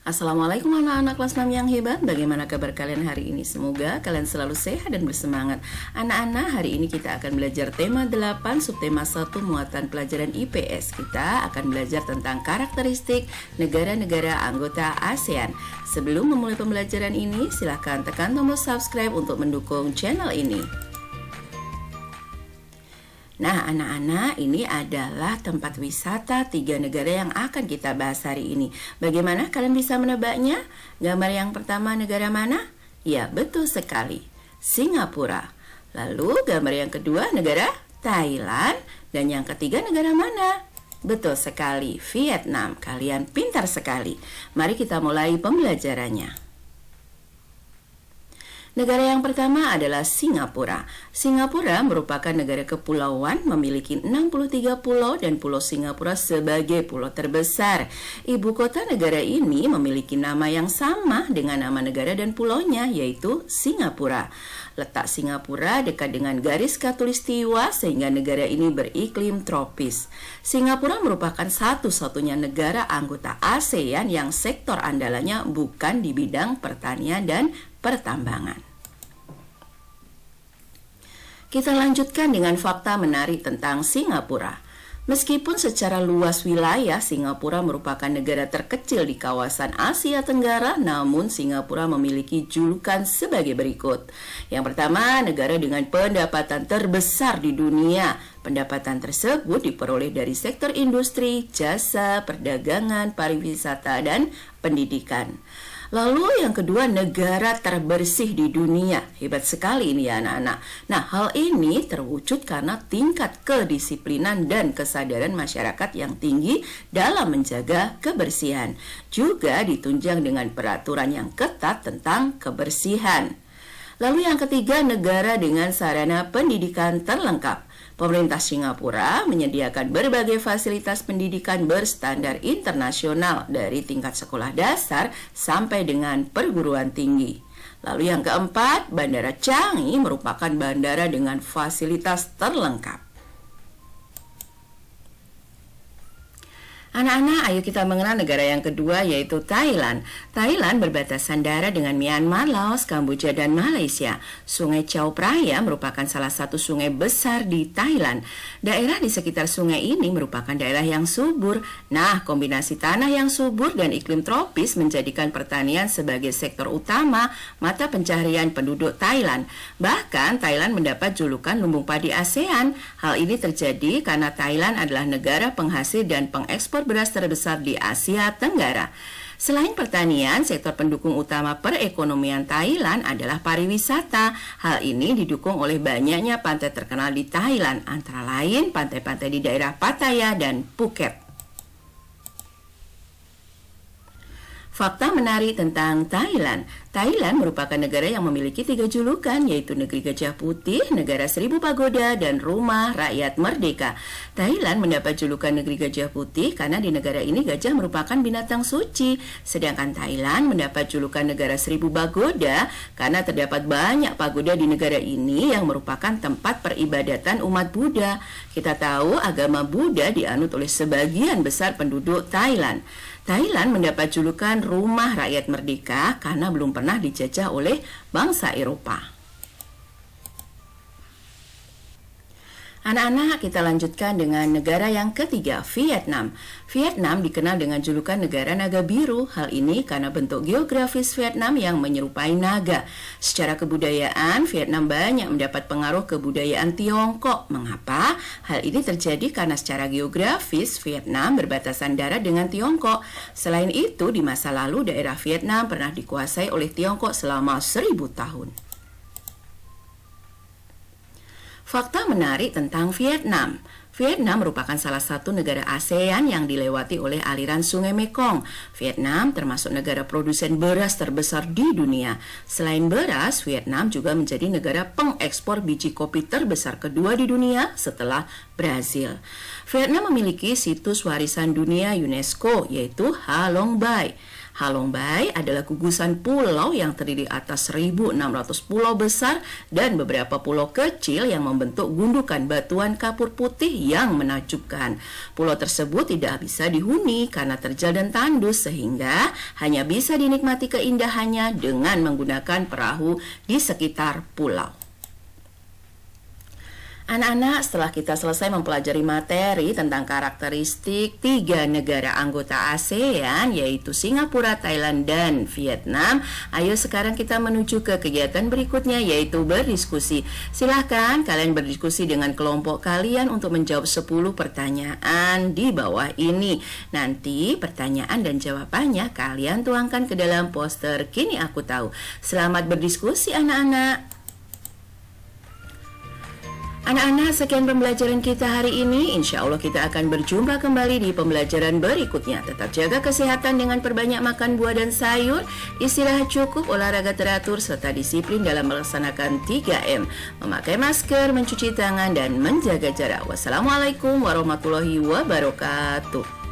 Assalamualaikum anak-anak kelas 6 yang hebat. Bagaimana kabar kalian hari ini? Semoga kalian selalu sehat dan bersemangat. Anak-anak, hari ini kita akan belajar tema 8 subtema 1 muatan pelajaran IPS. Kita akan belajar tentang karakteristik negara-negara anggota ASEAN. Sebelum memulai pembelajaran ini, silahkan tekan tombol subscribe untuk mendukung channel ini. Nah, anak-anak, ini adalah tempat wisata 3 negara yang akan kita bahas hari ini. Bagaimana kalian bisa menebaknya? Gambar yang pertama negara mana? Ya, betul sekali, Singapura. Lalu gambar yang kedua negara Thailand. Dan yang ketiga negara mana? Betul sekali, Vietnam. Kalian pintar sekali. Mari kita mulai pembelajarannya. Negara yang pertama adalah Singapura. Singapura merupakan negara kepulauan, memiliki 63 pulau dan Pulau Singapura sebagai pulau terbesar. Ibu kota negara ini memiliki nama yang sama dengan nama negara dan pulaunya, yaitu Singapura. Letak Singapura dekat dengan garis khatulistiwa sehingga negara ini beriklim tropis. Singapura merupakan satu-satunya negara anggota ASEAN yang sektor andalannya bukan di bidang pertanian dan pertambangan. Kita lanjutkan dengan fakta menarik tentang Singapura. Meskipun secara luas wilayah Singapura merupakan negara terkecil di kawasan Asia Tenggara, namun Singapura memiliki julukan sebagai berikut. Yang pertama, negara dengan pendapatan terbesar di dunia. Pendapatan tersebut diperoleh dari sektor industri, jasa, perdagangan, pariwisata, dan pendidikan. Lalu yang kedua, negara terbersih di dunia. Hebat sekali ini ya anak-anak. Nah, hal ini terwujud karena tingkat kedisiplinan dan kesadaran masyarakat yang tinggi dalam menjaga kebersihan. Juga ditunjang dengan peraturan yang ketat tentang kebersihan. Lalu yang ketiga, negara dengan sarana pendidikan terlengkap. Pemerintah Singapura menyediakan berbagai fasilitas pendidikan berstandar internasional dari tingkat sekolah dasar sampai dengan perguruan tinggi. Lalu yang keempat, Bandara Changi merupakan bandara dengan fasilitas terlengkap. Anak-anak, ayo kita mengenal negara yang kedua, yaitu Thailand. Thailand berbatasan darat dengan Myanmar, Laos, Kamboja, dan Malaysia. Sungai Chao Phraya merupakan salah satu sungai besar di Thailand. Daerah di sekitar sungai ini merupakan daerah yang subur. Nah, kombinasi tanah yang subur dan iklim tropis menjadikan pertanian sebagai sektor utama mata pencaharian penduduk Thailand. Bahkan, Thailand mendapat julukan lumbung padi ASEAN. Hal ini terjadi karena Thailand adalah negara penghasil dan pengekspor beras terbesar di Asia Tenggara. Selain pertanian, sektor pendukung utama perekonomian Thailand adalah pariwisata. Hal ini didukung oleh banyaknya pantai terkenal di Thailand, antara lain pantai-pantai di daerah Pattaya dan Phuket. Fakta menarik tentang Thailand. Thailand merupakan negara yang memiliki 3 julukan, yaitu Negeri Gajah Putih, Negara Seribu Pagoda, dan Rumah Rakyat Merdeka. Thailand mendapat julukan Negeri Gajah Putih karena di negara ini gajah merupakan binatang suci. Sedangkan Thailand mendapat julukan Negara Seribu Pagoda karena terdapat banyak pagoda di negara ini yang merupakan tempat peribadatan umat Buddha. Kita tahu agama Buddha dianut oleh sebagian besar penduduk Thailand. Thailand mendapat julukan Rumah Rakyat Merdeka karena belum pernah dijajah oleh bangsa Eropa. Anak-anak, kita lanjutkan dengan negara yang ketiga, Vietnam. Vietnam dikenal dengan julukan negara naga biru. Hal ini karena bentuk geografis Vietnam yang menyerupai naga. Secara kebudayaan, Vietnam banyak mendapat pengaruh kebudayaan Tiongkok. Mengapa? Hal ini terjadi karena secara geografis Vietnam berbatasan darat dengan Tiongkok. Selain itu, di masa lalu daerah Vietnam pernah dikuasai oleh Tiongkok selama 1000 tahun. Fakta menarik tentang Vietnam. Vietnam merupakan salah satu negara ASEAN yang dilewati oleh aliran Sungai Mekong. Vietnam termasuk negara produsen beras terbesar di dunia. Selain beras, Vietnam juga menjadi negara pengekspor biji kopi terbesar kedua di dunia setelah Brazil. Vietnam memiliki situs warisan dunia UNESCO, yaitu Ha Long Bay. Halong Bay adalah gugusan pulau yang terdiri atas 1.600 pulau besar dan beberapa pulau kecil yang membentuk gundukan batuan kapur putih yang menakjubkan. Pulau tersebut tidak bisa dihuni karena terjal dan tandus sehingga hanya bisa dinikmati keindahannya dengan menggunakan perahu di sekitar pulau. Anak-anak, setelah kita selesai mempelajari materi tentang karakteristik 3 negara anggota ASEAN, yaitu Singapura, Thailand, dan Vietnam, ayo sekarang kita menuju ke kegiatan berikutnya, yaitu berdiskusi. Silahkan kalian berdiskusi dengan kelompok kalian untuk menjawab 10 pertanyaan di bawah ini. Nanti pertanyaan dan jawabannya kalian tuangkan ke dalam poster Kini Aku Tahu. Selamat berdiskusi anak-anak. Anak-anak, sekian pembelajaran kita hari ini. Insya Allah kita akan berjumpa kembali di pembelajaran berikutnya. Tetap jaga kesehatan dengan perbanyak makan buah dan sayur, istirahat cukup, olahraga teratur, serta disiplin dalam melaksanakan 3M. Memakai masker, mencuci tangan, dan menjaga jarak. Wassalamualaikum warahmatullahi wabarakatuh.